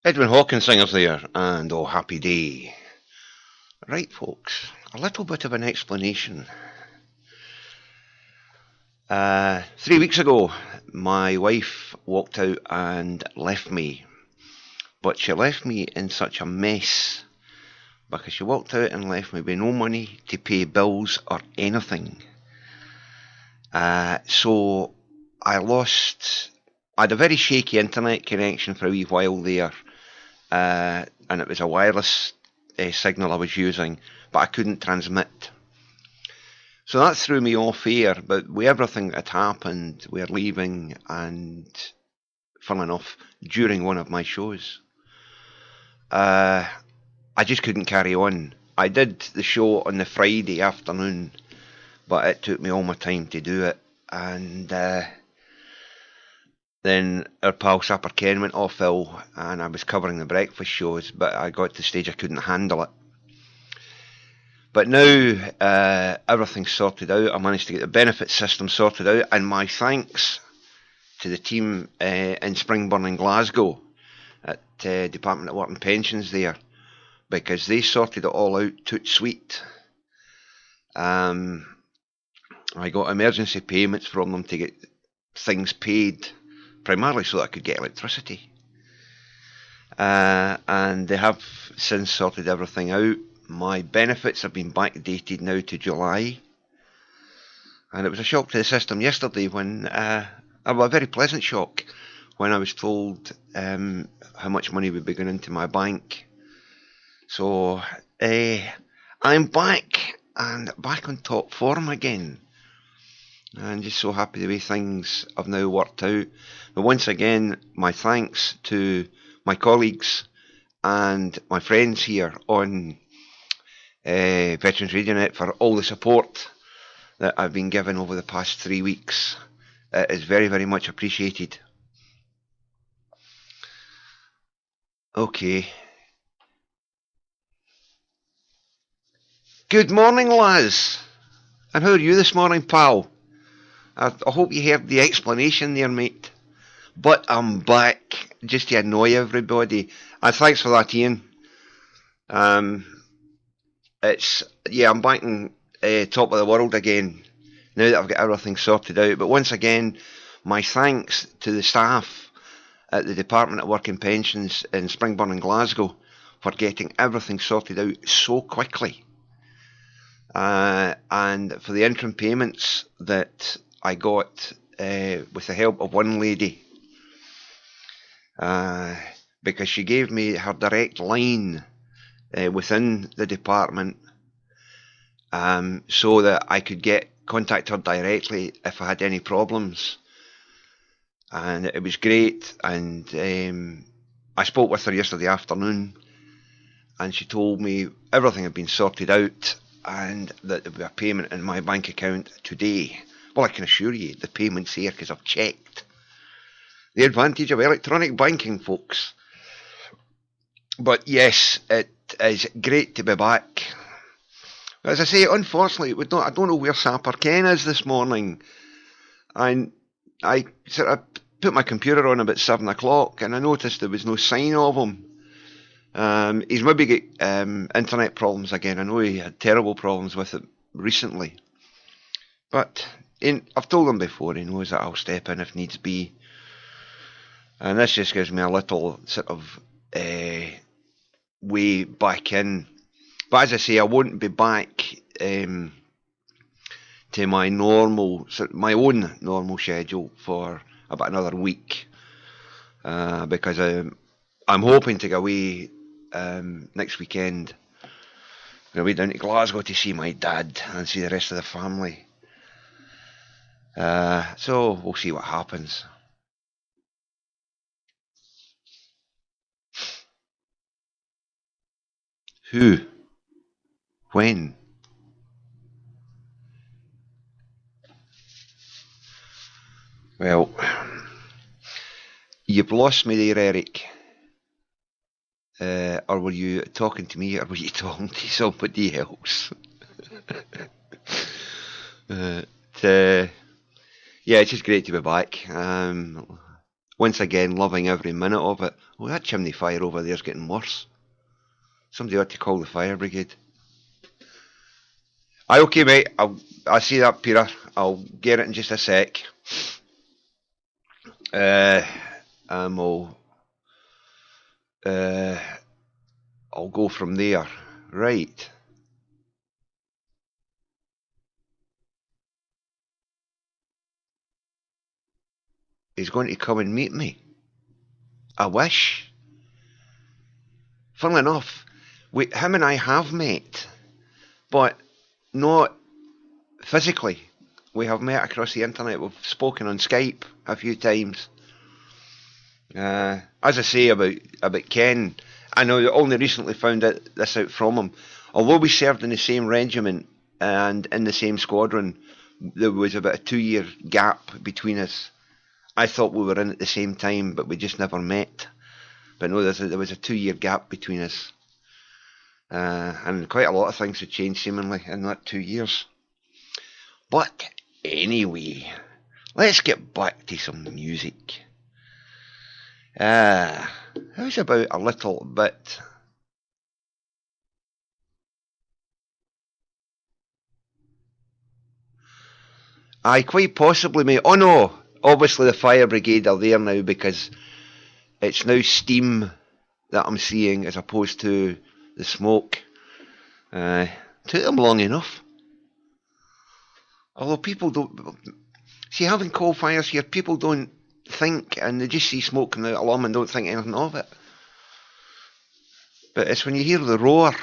Edwin Hawkins singers there, and oh happy day. Right folks, a little bit of an explanation. 3 weeks ago, my wife walked out and left me. But she left me in such a mess, because she walked out and left me with no money to pay bills or anything. So I had a very shaky internet connection for a wee while there. And it was a wireless signal I was using, but I couldn't transmit. So that threw me off air, but with everything that had happened, we were leaving, and funnily enough, during one of my shows, I just couldn't carry on. I did the show on the Friday afternoon, but it took me all my time to do it, and then our pal Sapper Ken went off ill, and I was covering the breakfast shows, but I got to the stage I couldn't handle it. But now everything's sorted out. I managed to get the benefit system sorted out, and my thanks to the team in Springburn in Glasgow at Department of Work and Pensions there, because they sorted it all out toot sweet. I got emergency payments from them to get things paid, primarily so that I could get electricity. And they have since sorted everything out. My benefits have been backdated now to July. And it was a shock to the system yesterday when, a very pleasant shock, when I was told how much money would be going into my bank. So I'm back, and back on top form again. And just so happy the way things have now worked out. But once again, my thanks to my colleagues and my friends here on Veterans Radio Net for all the support that I've been given over the past 3 weeks. It is very, very much appreciated. Okay. Good morning, Laz. And how are you this morning, pal? I hope you heard the explanation there, mate. But I'm back, just to annoy everybody. And thanks for that, Ian. I'm back in top of the world again, now that I've got everything sorted out. But once again, my thanks to the staff at the Department of Work and Pensions in Springburn and Glasgow for getting everything sorted out so quickly. And for the interim payments that I got with the help of one lady, because she gave me her direct line within the department, so that I could contact her directly if I had any problems. And it was great, and I spoke with her yesterday afternoon, and she told me everything had been sorted out and that there would be a payment in my bank account today. Well, I can assure you the payment's here because I've checked. The advantage of electronic banking, folks. But yes, it is great to be back. As I say, unfortunately, I don't know where Sapper Ken is this morning. And I sort of put my computer on about 7 o'clock, and I noticed there was no sign of him. He's maybe got internet problems again. I know he had terrible problems with it recently. But I've told him before, he knows that I'll step in if needs be. And this just gives me a little sort of way back in. But as I say, I won't be back to my own normal schedule for about another week, because I'm hoping to go away next weekend. I'm going to be down to Glasgow to see my dad and see the rest of the family. So we'll see what happens. Who? When? Well, you've lost me there, Eric. Or were you talking to me, or were you talking to somebody else? Yeah, it's just great to be back. Once again, loving every minute of it. Oh, that chimney fire over there's getting worse. Somebody ought to call the fire brigade. Aye, okay, mate. I see that, Peter. I'll get it in just a sec. I'll go from there. Right. He's going to come and meet me. I wish. Funnily enough, him and I have met, but not physically. We have met across the internet. We've spoken on Skype a few times. As I say about Ken, I know that only recently found this out from him. Although we served in the same regiment and in the same squadron, there was about a 2-year gap between us. I thought we were in at the same time, but we just never met. But no, there was a 2-year gap between us. And quite a lot of things had changed seemingly in that 2 years. But anyway, let's get back to some music. How's about a little bit? Aye, quite possibly, mate. Oh no, obviously the fire brigade are there now because it's now steam that I'm seeing as opposed to the smoke. Took them long enough. Although people don't... See, having coal fires here, people don't think, and they just see smoke coming out of them and don't think anything of it. But it's when you hear the roar.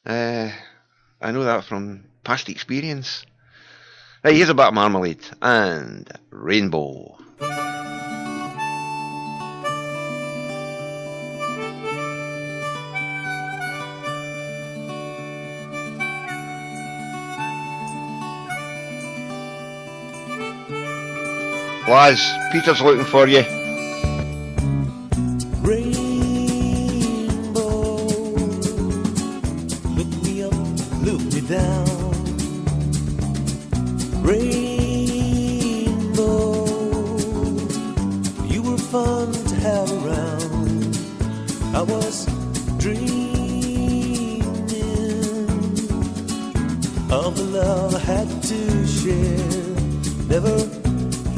I know that from past experience. Right, here's a bit of Marmalade and Rainbow. Laz, Peter's looking for you. Rainbow, look me up, look me down. Rainbow, you were fun to have around. I was dreaming of the love I had to share. Never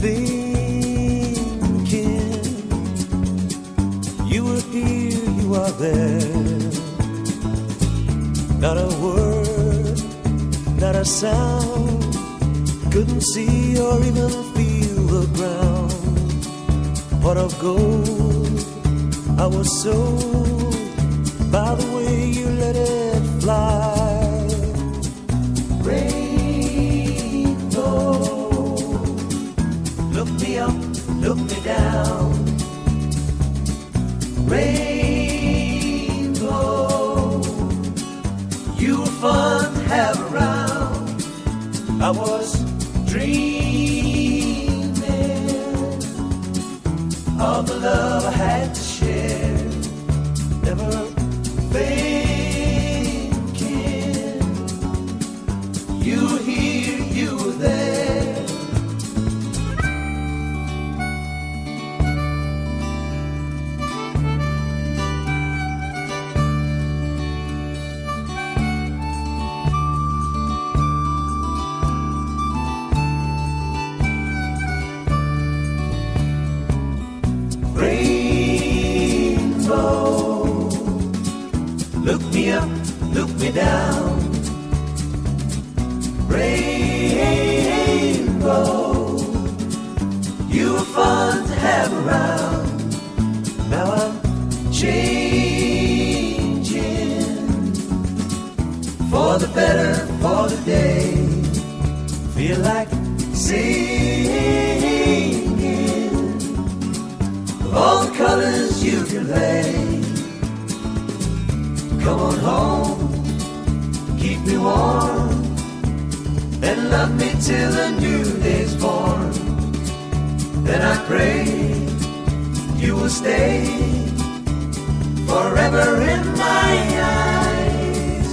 thinking you were here, you are there. Not a word, not a sound. Couldn't see or even feel the ground. Heart of gold, I was sold by the way you let it fly. Rainbow, look me up, look me down. Rainbow, you were fun to have around. I was dreaming of the love I had to share. Never thinking you were here, you were there. Look me up, look me down. Rainbow, you were fun to have around. Now I'm changing for the better, for the day. Feel like singing of all the colors you convey. Come on home, keep me warm, and love me till a new day's born. Then I pray you will stay forever in my eyes.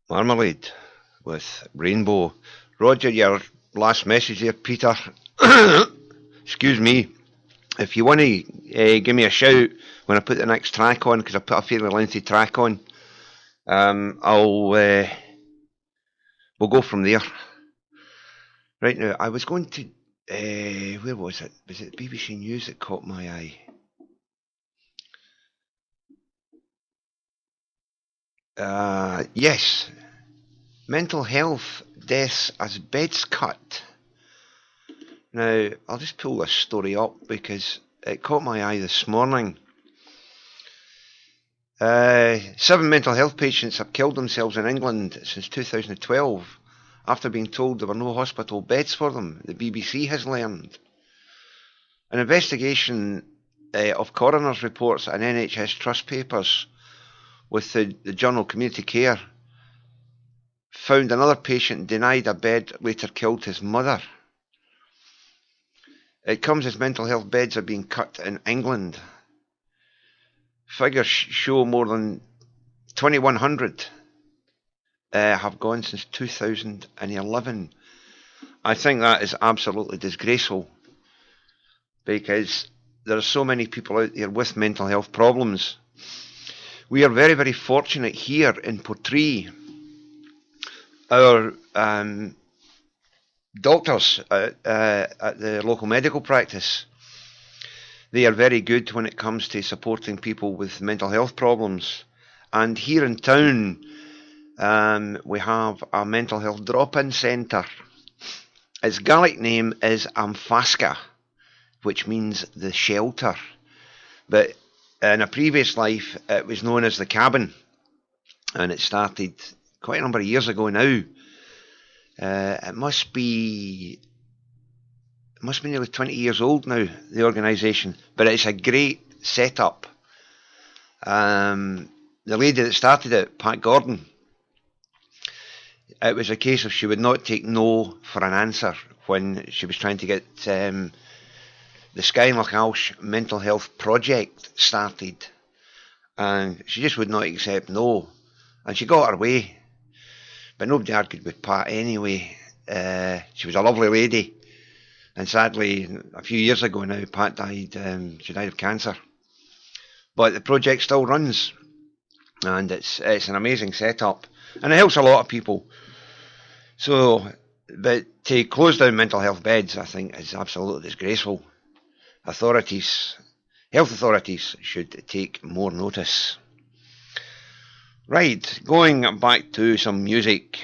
Marmalade with Rainbow. Roger, your last message there, Peter. Excuse me. If you want to give me a shout when I put the next track on, because I put a fairly lengthy track on, we'll go from there. Right now, I was going to, where was it? Was it BBC News that caught my eye? Yes, mental health deaths as beds cut. Now, I'll just pull this story up because it caught my eye this morning. 7 mental health patients have killed themselves in England since 2012 after being told there were no hospital beds for them, the BBC has learned. An investigation of coroner's reports and NHS trust papers with the journal Community Care found another patient denied a bed later killed his mother. It comes as mental health beds are being cut in England. Figures show more than 2,100 have gone since 2011. I think that is absolutely disgraceful because there are so many people out there with mental health problems. We are very, very fortunate here in Portree. Our doctors at the local medical practice, they are very good when it comes to supporting people with mental health problems. And here in town, we have a mental health drop-in centre. Its Gaelic name is Amfaska, which means the shelter. But in a previous life, it was known as the cabin. And it started quite a number of years ago now. It must be nearly 20 years old now, the organisation, but it's a great setup. The lady that started it, Pat Gordon, it was a case of she would not take no for an answer when she was trying to get the Skynloch mental health project started, and she just would not accept no, and she got her way, but nobody argued with Pat anyway. She was a lovely lady. And sadly, a few years ago now, Pat died. She died of cancer. But the project still runs, and it's an amazing setup, and it helps a lot of people. So, but to close down mental health beds, I think, is absolutely disgraceful. Health authorities should take more notice. Right, going back to some music.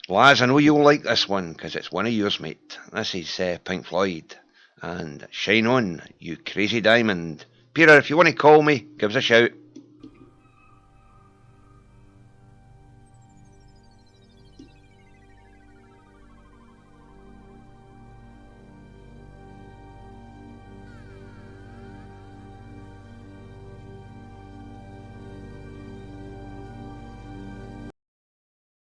Laz, I know you'll like this one, because it's one of yours, mate. This is Pink Floyd, and Shine On, You Crazy Diamond. Peter, if you want to call me, give us a shout.